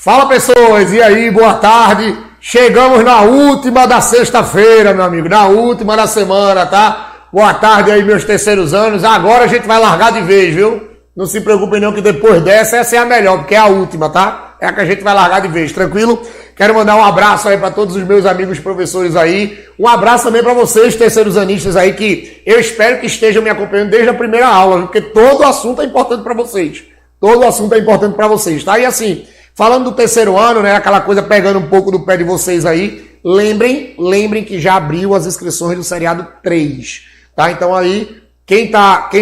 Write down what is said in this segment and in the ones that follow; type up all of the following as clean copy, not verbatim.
Fala, pessoas, e aí, boa tarde. Chegamos na última da sexta-feira, meu amigo, na última da semana, tá? Boa tarde aí, meus terceiros anos. Agora a gente vai largar de vez, viu? Não se preocupem não que depois dessa, essa é a melhor, porque é a última, tá? É a que a gente vai largar de vez, tranquilo? Quero mandar um abraço aí para todos os meus amigos professores aí. Um abraço também para vocês, terceiros anistas aí, que eu espero que estejam me acompanhando desde a primeira aula, porque todo assunto é importante para vocês. Todo assunto é importante para vocês, tá? E assim, falando do terceiro ano, né, aquela coisa pegando um pouco do pé de vocês aí, lembrem que já abriu as inscrições do seriado 3, tá? Então aí, quem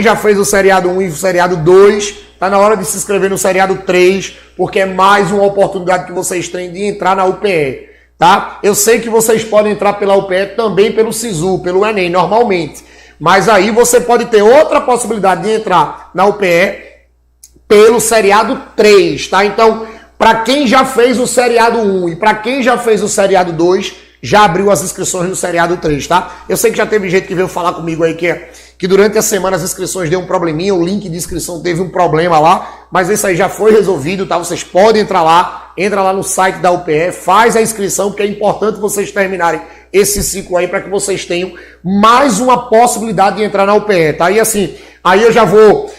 já fez o seriado 1 e o seriado 2, tá na hora de se inscrever no seriado 3, porque é mais uma oportunidade que vocês têm de entrar na UPE, tá? Eu sei que vocês podem entrar pela UPE também pelo SISU, pelo Enem, normalmente. Mas aí você pode ter outra possibilidade de entrar na UPE pelo seriado 3, tá? Então, para quem já fez o seriado 1 e para quem já fez o seriado 2, já abriu as inscrições do seriado 3, tá? Eu sei que já teve gente que veio falar comigo aí que durante a semana as inscrições deu um probleminha, o link de inscrição teve um problema lá, mas isso aí já foi resolvido, tá? Vocês podem entrar lá, entra lá no site da UPE, faz a inscrição, porque é importante vocês terminarem esse ciclo aí para que vocês tenham mais uma possibilidade de entrar na UPE, tá? E assim, aí eu já vou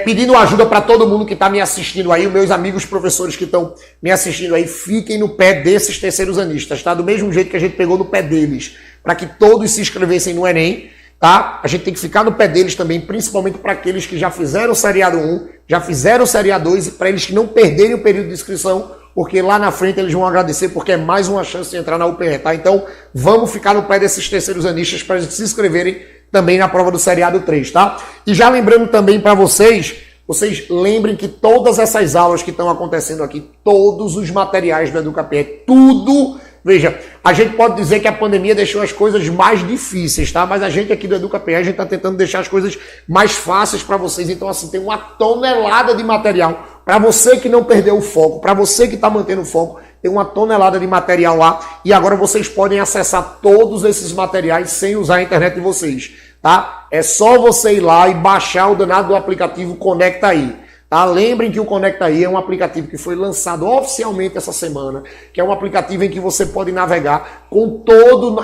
pedindo ajuda para todo mundo que está me assistindo aí, os meus amigos professores que estão me assistindo aí, fiquem no pé desses terceiros anistas, tá? Do mesmo jeito que a gente pegou no pé deles, para que todos se inscrevessem no Enem, tá? A gente tem que ficar no pé deles também, principalmente para aqueles que já fizeram o seriado 1, já fizeram o seriado 2, e para eles que não perderem o período de inscrição, porque lá na frente eles vão agradecer, porque é mais uma chance de entrar na UPE, tá? Então, vamos ficar no pé desses terceiros anistas para eles se inscreverem também na prova do seriado 3, tá? E já lembrando também para vocês lembrem que todas essas aulas que estão acontecendo aqui, todos os materiais do EducaPE, tudo, veja, a gente pode dizer que a pandemia deixou as coisas mais difíceis, tá? Mas a gente aqui do EducaPE, a gente está tentando deixar as coisas mais fáceis para vocês, então assim, tem uma tonelada de material para você que não perdeu o foco, para você que está mantendo o foco, tem uma tonelada de material lá e agora vocês podem acessar todos esses materiais sem usar a internet de vocês, tá? É só você ir lá e baixar o danado do aplicativo Conecta Aí, tá? Lembrem que o Conecta Aí é um aplicativo que foi lançado oficialmente essa semana, que é um aplicativo em que você pode navegar com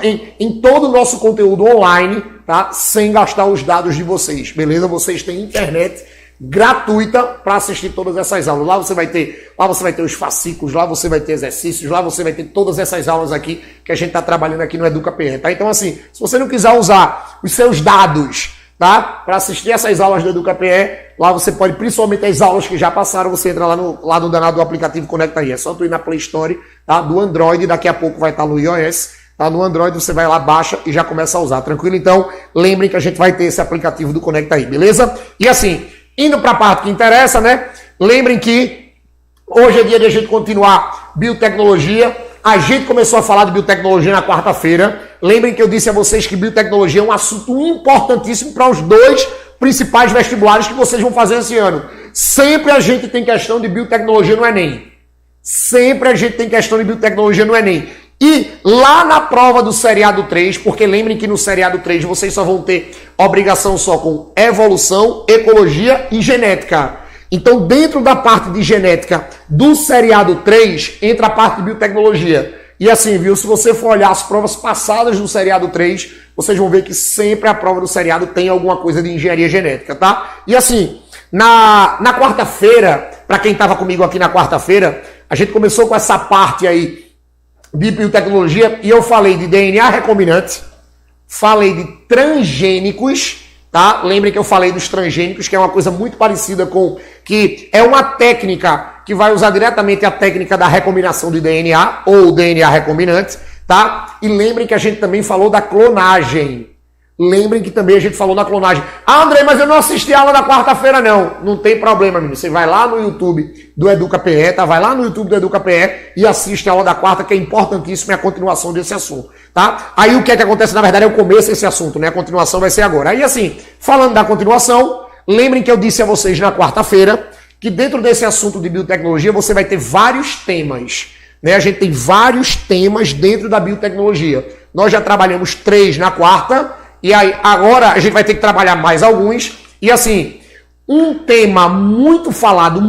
em todo o nosso conteúdo online, tá? Sem gastar os dados de vocês, beleza? Vocês têm internet gratuita para assistir todas essas aulas. Lá você vai ter os fascículos, lá você vai ter exercícios, lá você vai ter todas essas aulas aqui que a gente está trabalhando aqui no EducaPE, tá? Então assim, se você não quiser usar os seus dados, tá? Para assistir essas aulas do EducaPE, lá você pode, principalmente as aulas que já passaram, você entra lá no danado do aplicativo Conecta Aí. É só tu ir na Play Store, tá? Do Android, daqui a pouco vai estar no iOS, tá? No Android você vai lá, baixa e já começa a usar, tranquilo? Então, lembrem que a gente vai ter esse aplicativo do Conecta Aí, beleza? E assim, indo para a parte que interessa, né? Lembrem que hoje é dia de a gente continuar biotecnologia. A gente começou a falar de biotecnologia na quarta-feira. Lembrem que eu disse a vocês que biotecnologia é um assunto importantíssimo para os dois principais vestibulares que vocês vão fazer esse ano. Sempre a gente tem questão de biotecnologia no Enem. Sempre a gente tem questão de biotecnologia no Enem. E lá na prova do seriado 3, porque lembrem que no seriado 3 vocês só vão ter obrigação só com evolução, ecologia e genética. Então, dentro da parte de genética do seriado 3, entra a parte de biotecnologia. E assim, viu, se você for olhar as provas passadas do seriado 3, vocês vão ver que sempre a prova do seriado tem alguma coisa de engenharia genética, tá? E assim, na quarta-feira, para quem estava comigo aqui na quarta-feira, a gente começou com essa parte aí de biotecnologia, e eu falei de DNA recombinante, falei de transgênicos, tá? Lembrem que eu falei dos transgênicos, que é uma coisa muito parecida com, que é uma técnica que vai usar diretamente a técnica da recombinação de DNA, ou DNA recombinante, tá? E lembrem que a gente também falou da clonagem. Lembrem que também a gente falou da clonagem. Ah, André, mas eu não assisti a aula da quarta-feira, não. Não tem problema, menino. Você vai lá no YouTube do EducaPE, tá? Vai lá no YouTube do EducaPE e assiste a aula da quarta, que é importantíssima, é a continuação desse assunto, tá? Aí o que é que acontece? Na verdade, é o começo desse assunto, né? A continuação vai ser agora. Aí assim, falando da continuação, lembrem que eu disse a vocês na quarta-feira que dentro desse assunto de biotecnologia você vai ter vários temas, né? A gente tem vários temas dentro da biotecnologia. Nós já trabalhamos 3 na quarta, e aí agora a gente vai ter que trabalhar mais alguns. E assim, um tema muito falado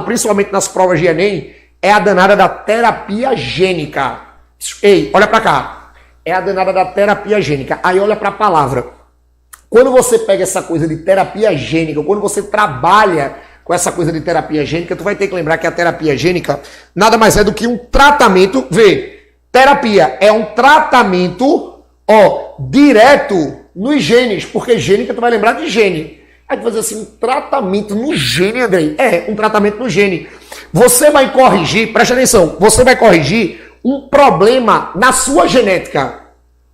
principalmente nas provas de Enem, é a danada da terapia gênica. Ei, olha pra cá. É a danada da terapia gênica. Aí olha pra palavra. Quando você pega essa coisa de terapia gênica, quando você trabalha com essa coisa de terapia gênica, tu vai ter que lembrar que a terapia gênica nada mais é do que um tratamento. Vê, terapia é um tratamento, direto nos genes, porque gênica tu vai lembrar de gene. Aí tu vai dizer assim, um tratamento no gene, Andrei. É, um tratamento no gene. Você vai corrigir, presta atenção, você vai corrigir um problema na sua genética.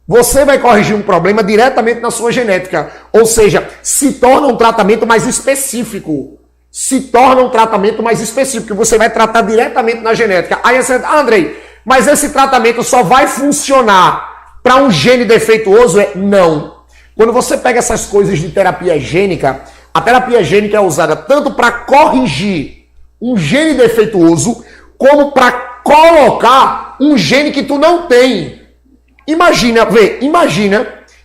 Você vai corrigir um problema diretamente na sua genética. Ou seja, se torna um tratamento mais específico. Se torna um tratamento mais específico, que você vai tratar diretamente na genética. Aí você, Andrei, mas esse tratamento só vai funcionar para um gene defeituoso? Não. Quando você pega essas coisas de terapia gênica, a terapia gênica é usada tanto para corrigir um gene defeituoso, como para colocar um gene que tu não tem. Imagina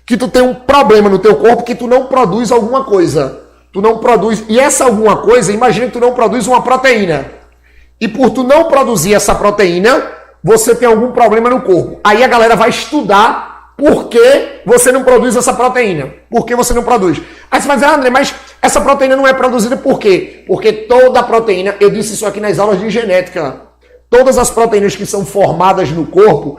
que tu tem um problema no teu corpo que tu não produz alguma coisa. Tu não produz, e essa alguma coisa, imagina que tu não produz uma proteína. E por tu não produzir essa proteína, você tem algum problema no corpo. Aí a galera vai estudar por que você não produz essa proteína. Por que você não produz? Aí você vai dizer, André, mas essa proteína não é produzida por quê? Porque toda proteína, eu disse isso aqui nas aulas de genética, todas as proteínas que são formadas no corpo,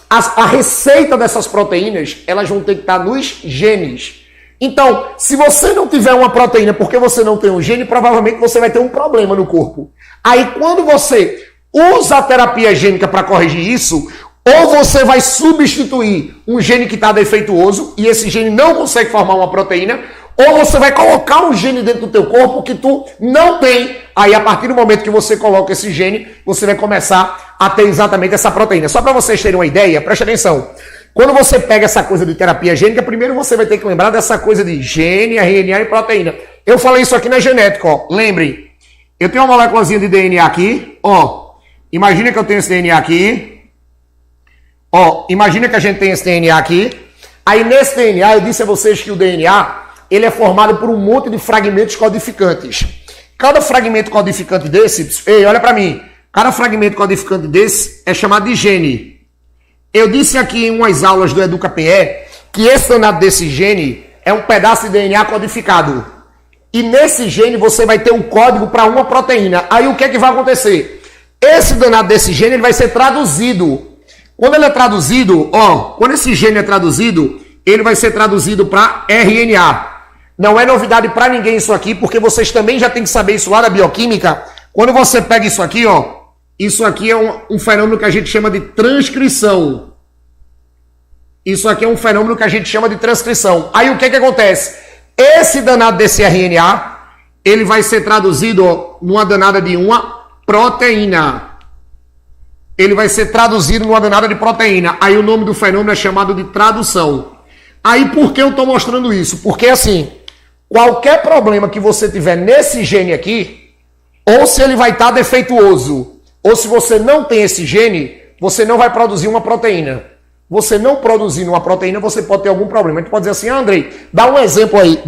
a receita dessas proteínas, elas vão ter que estar nos genes. Então, se você não tiver uma proteína porque você não tem um gene, provavelmente você vai ter um problema no corpo. Aí, quando você usa a terapia gênica para corrigir isso, ou você vai substituir um gene que está defeituoso, e esse gene não consegue formar uma proteína, ou você vai colocar um gene dentro do teu corpo que tu não tem. Aí, a partir do momento que você coloca esse gene, você vai começar a ter exatamente essa proteína. Só para vocês terem uma ideia, preste atenção. Quando você pega essa coisa de terapia gênica, primeiro você vai ter que lembrar dessa coisa de gene, RNA e proteína. Eu falei isso aqui na genética, Lembre, eu tenho uma moléculazinha de DNA aqui, Imagina que eu tenho esse DNA aqui. Imagina que a gente tem esse DNA aqui. Aí nesse DNA, eu disse a vocês que o DNA, ele é formado por um monte de fragmentos codificantes. Cada fragmento codificante desse, olha para mim, cada fragmento codificante desse é chamado de gene. Eu disse aqui em umas aulas do EducaPE que esse danado desse gene é um pedaço de DNA codificado. E nesse gene você vai ter um código para uma proteína. Aí o que é que vai acontecer? Esse danado desse gene ele vai ser traduzido. Quando ele é traduzido, quando esse gene é traduzido, ele vai ser traduzido para RNA. Não é novidade para ninguém isso aqui, porque vocês também já têm que saber isso lá da bioquímica. Quando você pega isso aqui, isso aqui é um fenômeno que a gente chama de transcrição. Isso aqui é um fenômeno que a gente chama de transcrição. Aí o que acontece? Esse danado desse RNA, ele vai ser traduzido numa danada de uma proteína. Ele vai ser traduzido numa danada de proteína. Aí o nome do fenômeno é chamado de tradução. Aí por que eu estou mostrando isso? Porque assim, qualquer problema que você tiver nesse gene aqui, ou se ele vai estar defeituoso, ou se você não tem esse gene, você não vai produzir uma proteína. Você não produzindo uma proteína, você pode ter algum problema. A gente pode dizer assim, Andrei, dá um exemplo aí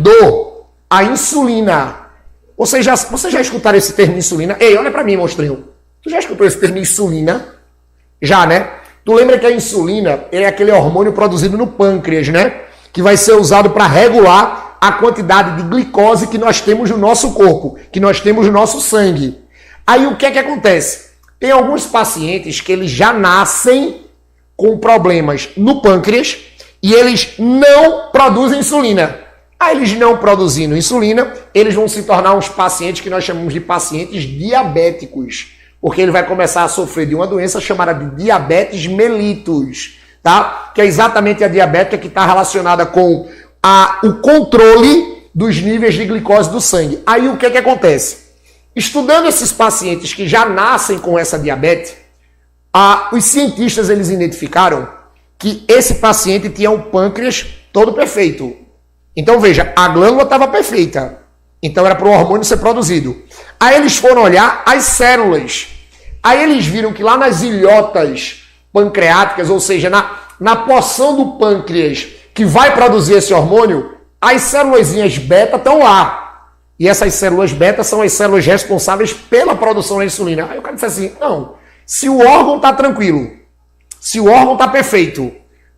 a insulina. Você já escutaram esse termo insulina? Ei, olha para mim, monstrinho. Tu já escutou esse termo insulina? Já, né? Tu lembra que a insulina é aquele hormônio produzido no pâncreas, né? Que vai ser usado para regular a quantidade de glicose que nós temos no nosso corpo, que nós temos no nosso sangue. Aí o que é que acontece? Tem alguns pacientes que eles já nascem com problemas no pâncreas e eles não produzem insulina. Aí eles não produzindo insulina, eles vão se tornar uns pacientes que nós chamamos de pacientes diabéticos, porque ele vai começar a sofrer de uma doença chamada de diabetes mellitus, tá? Que é exatamente a diabetes que está relacionada com o controle dos níveis de glicose do sangue. Aí o que acontece? Estudando esses pacientes que já nascem com essa diabetes, os cientistas eles identificaram que esse paciente tinha um pâncreas todo perfeito. Então veja, a glândula estava perfeita. Então era para o hormônio ser produzido. Aí eles foram olhar as células. Aí eles viram que lá nas ilhotas pancreáticas, ou seja, na porção do pâncreas que vai produzir esse hormônio, as célulazinhas beta estão lá. E essas células beta são as células responsáveis pela produção da insulina. Aí o cara disse assim, não, se o órgão está tranquilo, se o órgão está perfeito,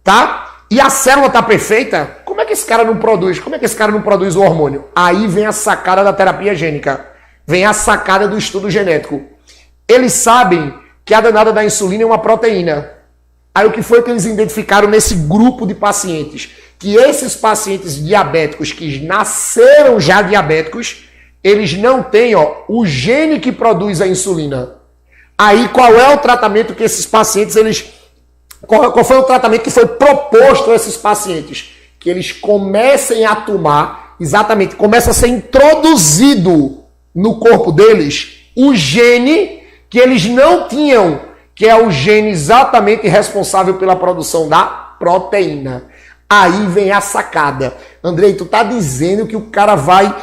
tá? E a célula está perfeita, como é que esse cara não produz? Como é que esse cara não produz o hormônio? Aí vem a sacada da terapia gênica. Vem a sacada do estudo genético. Eles sabem que a danada da insulina é uma proteína. Aí o que foi que eles identificaram nesse grupo de pacientes? Que esses pacientes diabéticos que nasceram já diabéticos, eles não têm o gene que produz a insulina. Aí qual é o tratamento que esses pacientes, qual foi o tratamento que foi proposto a esses pacientes? Que eles comecem a tomar, exatamente, começa a ser introduzido no corpo deles o gene que eles não tinham, que é o gene exatamente responsável pela produção da proteína. Aí vem a sacada. Andrei, tu tá dizendo que o cara vai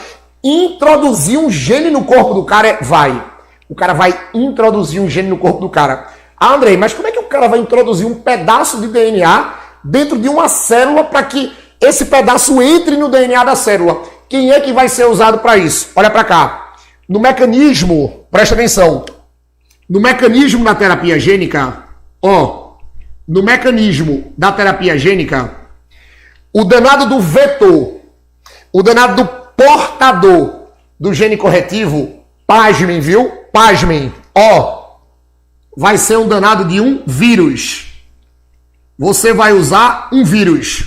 introduzir um gene no corpo do cara? Vai. O cara vai introduzir um gene no corpo do cara. Ah, Andrei, mas como é que o cara vai introduzir um pedaço de DNA dentro de uma célula para que esse pedaço entre no DNA da célula? Quem é que vai ser usado para isso? Olha para cá. No mecanismo, presta atenção. No mecanismo da terapia gênica, no mecanismo da terapia gênica, o danado do vetor, o danado do portador do gene corretivo, pasmem, viu? Pasmem, vai ser um danado de um vírus. Você vai usar um vírus.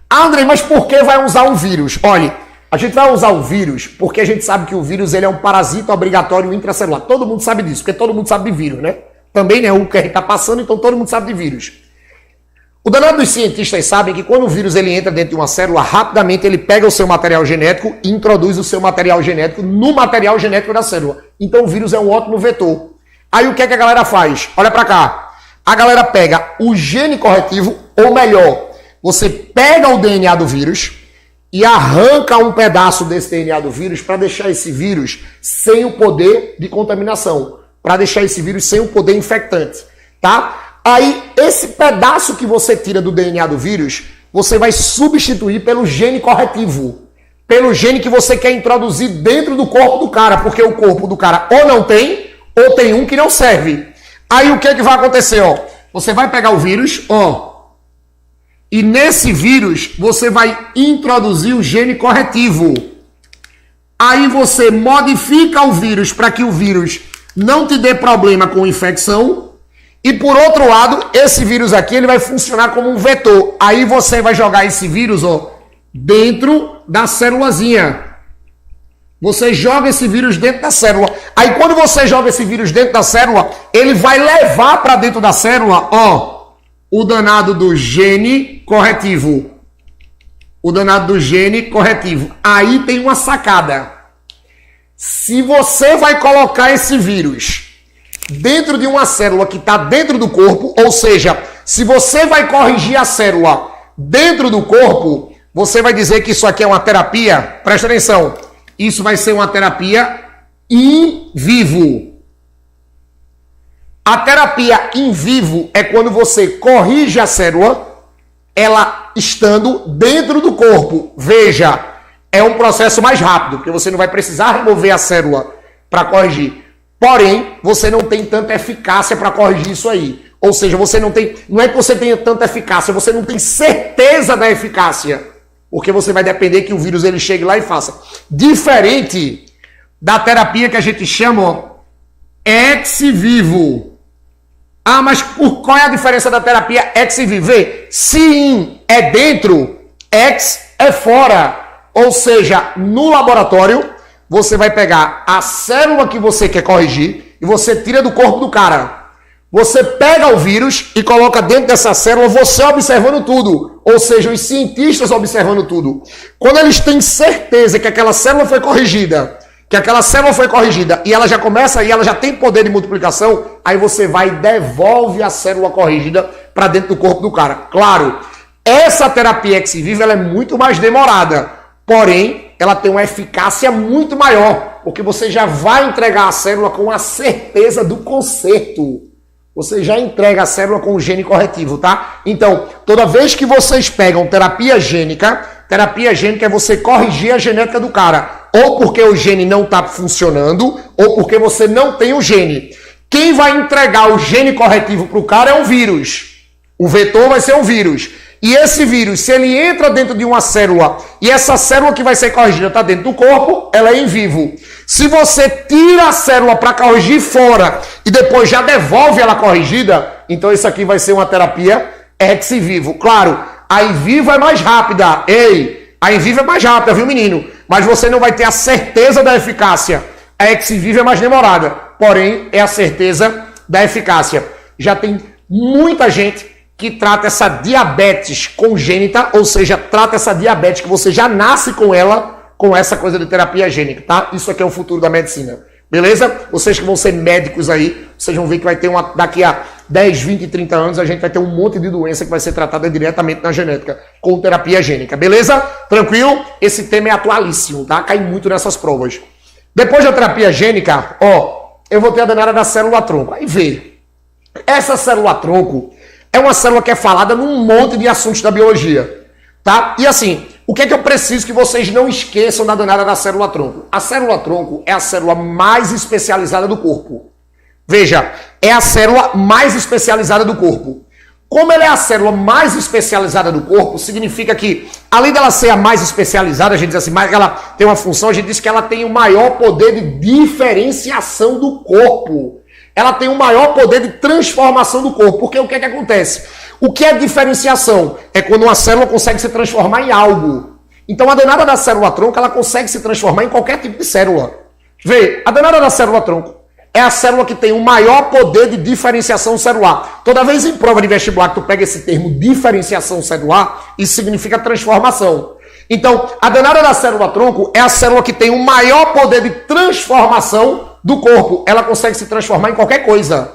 Ah, Andrei, mas por que vai usar um vírus? Olha, a gente vai usar o vírus porque a gente sabe que o vírus ele é um parasita obrigatório intracelular. Todo mundo sabe disso, porque todo mundo sabe de vírus, né? Também é o que a gente está passando, então todo mundo sabe de vírus. O danado dos cientistas sabem que quando o vírus ele entra dentro de uma célula, rapidamente ele pega o seu material genético e introduz o seu material genético no material genético da célula. Então o vírus é um ótimo vetor. Aí o que é que a galera faz? Olha para cá. A galera pega o gene corretivo, ou melhor, você pega o DNA do vírus e arranca um pedaço desse DNA do vírus para deixar esse vírus sem o poder de contaminação, para deixar esse vírus sem o poder infectante, tá? Aí, esse pedaço que você tira do DNA do vírus, você vai substituir pelo gene corretivo. Pelo gene que você quer introduzir dentro do corpo do cara, porque o corpo do cara ou não tem, ou tem um que não serve. Aí, o que é que vai acontecer? Você vai pegar o vírus, e nesse vírus, você vai introduzir o gene corretivo. Aí, você modifica o vírus para que o vírus não te dê problema com infecção. E por outro lado, esse vírus aqui ele vai funcionar como um vetor. Aí você vai jogar esse vírus dentro da célulazinha. Você joga esse vírus dentro da célula. Aí quando você joga esse vírus dentro da célula, ele vai levar para dentro da célula o danado do gene corretivo. O danado do gene corretivo. Aí tem uma sacada. Se você vai colocar esse vírus dentro de uma célula que está dentro do corpo, ou seja, se você vai corrigir a célula dentro do corpo, você vai dizer que isso aqui é uma terapia, presta atenção, isso vai ser uma terapia in vivo. A terapia in vivo é quando você corrige a célula, ela estando dentro do corpo. Veja, é um processo mais rápido, porque você não vai precisar remover a célula para corrigir. Porém, você não tem tanta eficácia para corrigir isso aí. Ou seja, não é que você tenha tanta eficácia, você não tem certeza da eficácia. Porque você vai depender que o vírus ele chegue lá e faça. Diferente da terapia que a gente chama ex vivo. Ah, mas qual é a diferença da terapia ex vivo? Vê, se in é dentro, ex é fora. Ou seja, no laboratório, você vai pegar a célula que você quer corrigir e você tira do corpo do cara. Você pega o vírus e coloca dentro dessa célula, você observando tudo. Ou seja, os cientistas observando tudo. Quando eles têm certeza que aquela célula foi corrigida, e ela já começa, e ela já tem poder de multiplicação, aí você vai e devolve a célula corrigida para dentro do corpo do cara. Claro, essa terapia ex vivo ela é muito mais demorada, porém, ela tem uma eficácia muito maior, porque você já vai entregar a célula com a certeza do conserto. Você já entrega a célula com o gene corretivo, tá? Então, toda vez que vocês pegam terapia gênica é você corrigir a genética do cara. ou porque o gene não está funcionando, ou porque você não tem o gene. Quem vai entregar o gene corretivo para o cara é um vírus. O vetor vai ser um vírus. E esse vírus, se ele entra dentro de uma célula, e essa célula que vai ser corrigida está dentro do corpo, ela é em vivo. Se você tira a célula para corrigir fora e depois já devolve ela corrigida, então isso aqui vai ser uma terapia ex vivo. Claro, a in vivo é mais rápida. Ei, a in vivo é mais rápida, viu, menino? Mas você não vai ter a certeza da eficácia. A ex vivo é mais demorada, porém é a certeza da eficácia. Já tem muita gente que trata essa diabetes congênita, ou seja, trata essa diabetes que você já nasce com ela, com essa coisa de terapia gênica, tá? Isso aqui é o futuro da medicina, beleza? Vocês que vão ser médicos aí, vocês vão ver que vai ter daqui a 10, 20, 30 anos, a gente vai ter um monte de doença que vai ser tratada diretamente na genética, com terapia gênica, beleza? Tranquilo? Esse tema é atualíssimo, tá? Cai muito nessas provas. Depois da terapia gênica, eu vou ter a danada da célula-tronco. Aí vê, essa célula-tronco é uma célula que é falada num monte de assuntos da biologia, tá? E assim, o que é que eu preciso que vocês não esqueçam da danada da célula-tronco? A célula-tronco é a célula mais especializada do corpo. Veja, é a célula mais especializada do corpo. Como ela é a célula mais especializada do corpo, significa que, além dela ser a mais especializada, a gente diz assim, mais ela tem uma função, a gente diz que ela tem o maior poder de diferenciação do corpo. Ela tem o maior poder de transformação do corpo. Porque o que é que acontece? O que é diferenciação? É quando uma célula consegue se transformar em algo. Então a danada da célula-tronco, ela consegue se transformar em qualquer tipo de célula. Vê, a danada da célula-tronco é a célula que tem o maior poder de diferenciação celular. Toda vez em prova de vestibular que tu pega esse termo diferenciação celular, isso significa transformação. Então, a danada da célula-tronco é a célula que tem o maior poder de transformação do corpo. Ela consegue se transformar em qualquer coisa.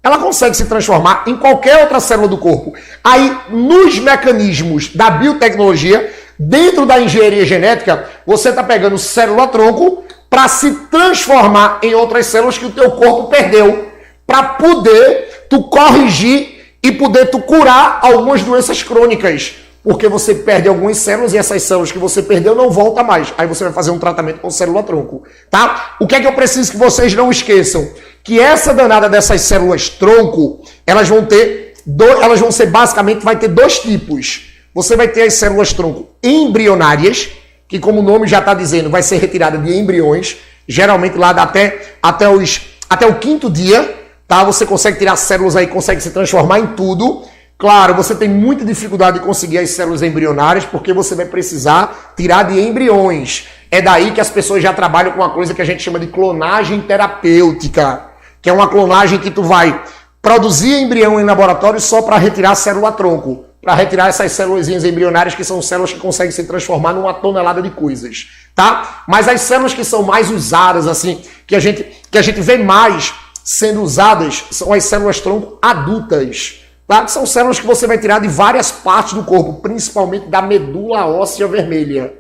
Ela consegue se transformar em qualquer outra célula do corpo. Aí, nos mecanismos da biotecnologia, dentro da engenharia genética, você está pegando célula-tronco para se transformar em outras células que o teu corpo perdeu, para poder tu corrigir e poder tu curar algumas doenças crônicas. Porque você perde algumas células e essas células que você perdeu não voltam mais. Aí você vai fazer um tratamento com célula-tronco, tá? O que é que eu preciso que vocês não esqueçam? Que essa danada dessas células-tronco, elas vão ser basicamente, vai ter dois tipos. Você vai ter as células-tronco embrionárias, que como o nome já está dizendo, vai ser retirada de embriões, geralmente lá até o 5º dia, tá? Você consegue tirar células aí, consegue se transformar em tudo. Claro, você tem muita dificuldade de conseguir as células embrionárias, porque você vai precisar tirar de embriões. É daí que as pessoas já trabalham com uma coisa que a gente chama de clonagem terapêutica, que é uma clonagem que tu vai produzir embrião em laboratório só para retirar a célula-tronco, para retirar essas células embrionárias, que são células que conseguem se transformar numa tonelada de coisas, tá? Mas as células que são mais usadas, assim, que a gente vê mais sendo usadas, são as células-tronco adultas, tá? Que são células que você vai tirar de várias partes do corpo, principalmente da medula óssea vermelha.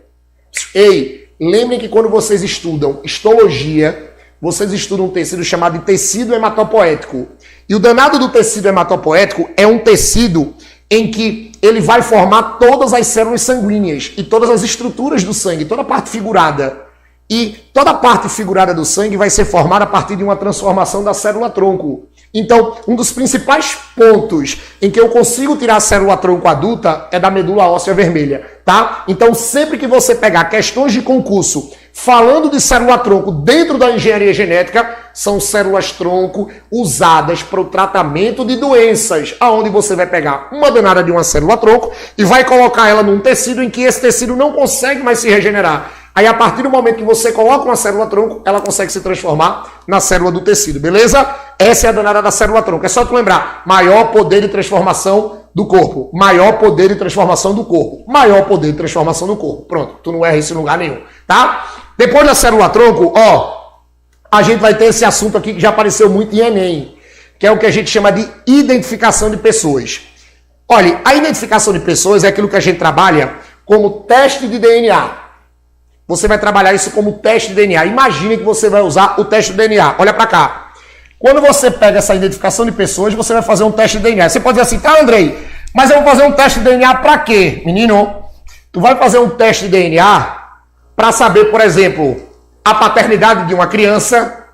Ei, lembrem que quando vocês estudam histologia, vocês estudam um tecido chamado de tecido hematopoético. E o danado do tecido hematopoético é um tecido em que ele vai formar todas as células sanguíneas e todas as estruturas do sangue, toda a parte figurada. E toda a parte figurada do sangue vai ser formada a partir de uma transformação da célula-tronco. Então, um dos principais pontos em que eu consigo tirar a célula-tronco adulta é da medula óssea vermelha, tá? Então, sempre que você pegar questões de concurso falando de célula-tronco dentro da engenharia genética, são células-tronco usadas para o tratamento de doenças, aonde você vai pegar uma danada de uma célula-tronco e vai colocar ela num tecido em que esse tecido não consegue mais se regenerar. Aí, a partir do momento que você coloca uma célula-tronco, ela consegue se transformar na célula do tecido, beleza? Essa é a danada da célula-tronco. É só tu lembrar, maior poder de transformação do corpo. Maior poder de transformação do corpo. Maior poder de transformação do corpo. Pronto, tu não erra isso em lugar nenhum, tá? Depois da célula-tronco, a gente vai ter esse assunto aqui que já apareceu muito em Enem, que é o que a gente chama de identificação de pessoas. Olha, a identificação de pessoas é aquilo que a gente trabalha como teste de DNA. Você vai trabalhar isso como teste de DNA. Imagine que você vai usar o teste de DNA. Olha para cá. Quando você pega essa identificação de pessoas, você vai fazer um teste de DNA. Você pode dizer assim, tá, Andrei, mas eu vou fazer um teste de DNA para quê? Menino, tu vai fazer um teste de DNA para saber, por exemplo, a paternidade de uma criança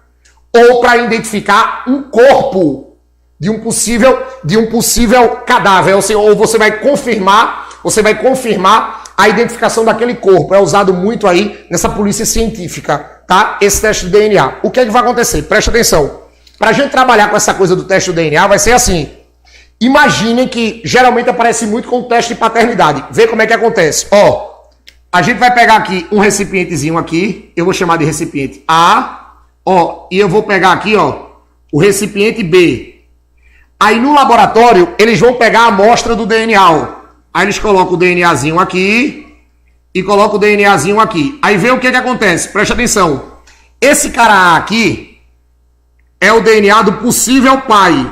ou para identificar um corpo de um possível cadáver, ou você vai confirmar a identificação daquele corpo. É usado muito aí nessa polícia científica, tá? Esse teste de DNA. O que é que vai acontecer? Preste atenção. Para a gente trabalhar com essa coisa do teste do DNA, vai ser assim. Imaginem que geralmente aparece muito com o teste de paternidade. Vê como é que acontece. Ó, a gente vai pegar aqui um recipientezinho aqui. Eu vou chamar de recipiente A. Ó, e eu vou pegar aqui, ó, o recipiente B. Aí no laboratório, eles vão pegar a amostra do DNA, ó. Aí eles colocam o DNAzinho aqui e colocam o DNAzinho aqui. Aí vê o que acontece. Preste atenção. Esse cara A aqui é o DNA do possível pai.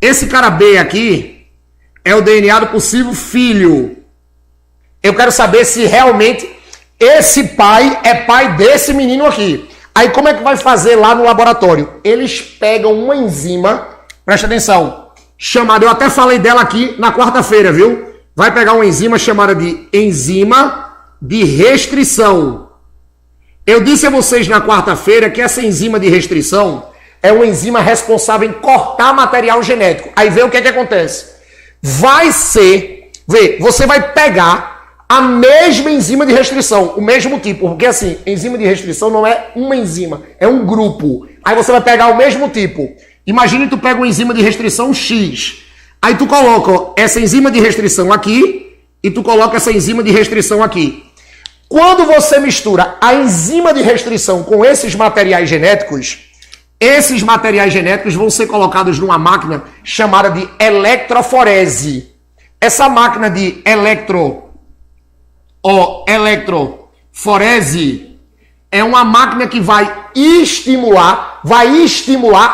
Esse cara B aqui é o DNA do possível filho. Eu quero saber se realmente esse pai é pai desse menino aqui. Aí como é que vai fazer lá no laboratório? Eles pegam uma enzima, presta atenção, chamada, eu até falei dela aqui na quarta-feira, viu? Vai pegar uma enzima chamada de enzima de restrição. Eu disse a vocês na quarta-feira que essa enzima de restrição é uma enzima responsável em cortar material genético. Aí vê o que acontece. Você vai pegar a mesma enzima de restrição, o mesmo tipo, porque assim, enzima de restrição não é uma enzima, é um grupo. Aí você vai pegar o mesmo tipo. Imagine que tu pega uma enzima de restrição X. Aí tu coloca essa enzima de restrição aqui e tu coloca essa enzima de restrição aqui. Quando você mistura a enzima de restrição com esses materiais genéticos vão ser colocados numa máquina chamada de eletroforese. Essa máquina de eletroforese é uma máquina que vai estimular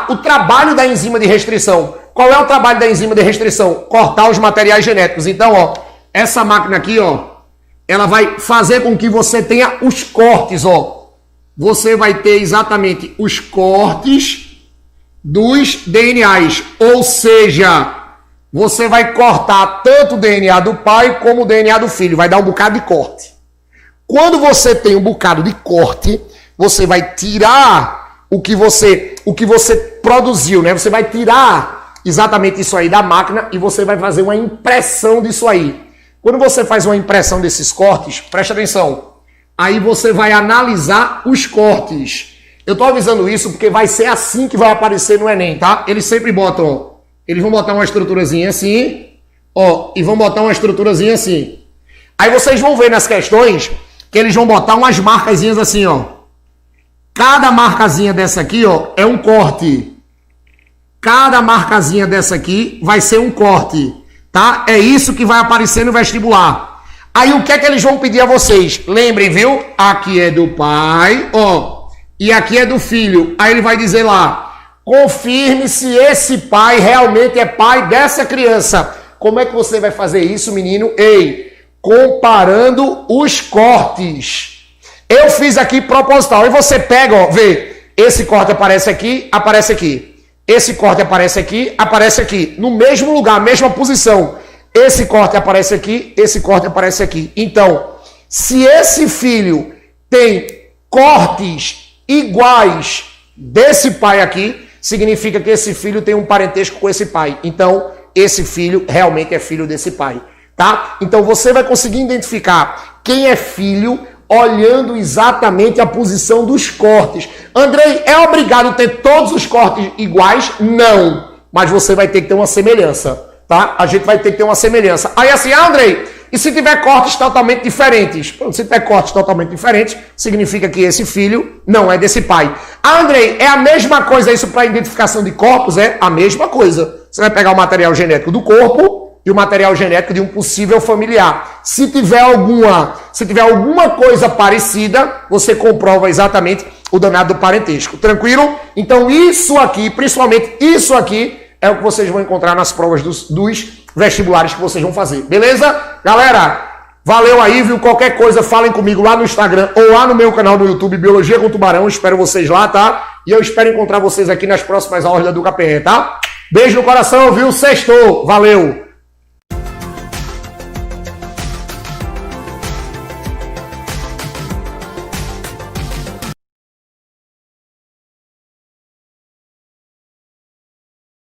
o trabalho da enzima de restrição. Qual é o trabalho da enzima de restrição? Cortar os materiais genéticos. Então, ó, essa máquina aqui, ó, ela vai fazer com que você tenha os cortes, ó. Você vai ter exatamente os cortes dos DNAs. Ou seja, você vai cortar tanto o DNA do pai como o DNA do filho. Vai dar um bocado de corte. Quando você tem um bocado de corte, você vai tirar o que você produziu, né? Você vai tirar exatamente isso aí da máquina e você vai fazer uma impressão disso aí. Quando você faz uma impressão desses cortes, preste atenção, aí você vai analisar os cortes. Eu estou avisando isso porque vai ser assim que vai aparecer no Enem, tá? Eles sempre botam, ó, eles vão botar uma estruturazinha assim, ó, e vão botar uma estruturazinha assim. Aí vocês vão ver nas questões que eles vão botar umas marcazinhas assim, ó. Cada marcazinha dessa aqui, ó, é um corte. Cada marcazinha dessa aqui vai ser um corte, tá? É isso que vai aparecer no vestibular. Aí o que é que eles vão pedir a vocês? Lembrem, viu? Aqui é do pai, ó, e aqui é do filho. Aí ele vai dizer lá, confirme se esse pai realmente é pai dessa criança. Como é que você vai fazer isso, menino? Ei, comparando os cortes. Eu fiz aqui proposital. E você pega, ó, vê, esse corte aparece aqui, aparece aqui. Esse corte aparece aqui, aparece aqui. No mesmo lugar, mesma posição. Esse corte aparece aqui, esse corte aparece aqui. Então, se esse filho tem cortes iguais desse pai aqui, significa que esse filho tem um parentesco com esse pai. Então, esse filho realmente é filho desse pai, tá? Então, você vai conseguir identificar quem é filho olhando exatamente a posição dos cortes. Andrei, é obrigado a ter todos os cortes iguais? Não. Mas você vai ter que ter uma semelhança, tá? A gente vai ter que ter uma semelhança. Aí assim, Andrei, e se tiver cortes totalmente diferentes? Se tiver cortes totalmente diferentes, significa que esse filho não é desse pai. Andrei, é a mesma coisa isso para identificação de corpos? É a mesma coisa. Você vai pegar o material genético do corpo e o material genético de um possível familiar. Se tiver alguma coisa parecida, você comprova exatamente o danado do parentesco. Tranquilo? Então isso aqui, principalmente isso aqui, é o que vocês vão encontrar nas provas dos vestibulares que vocês vão fazer. Beleza? Galera, valeu aí, viu? Qualquer coisa, falem comigo lá no Instagram ou lá no meu canal no YouTube, Biologia com Tubarão. Espero vocês lá, tá? E eu espero encontrar vocês aqui nas próximas aulas da EducaPR, tá? Beijo no coração, viu? Sextou! Valeu!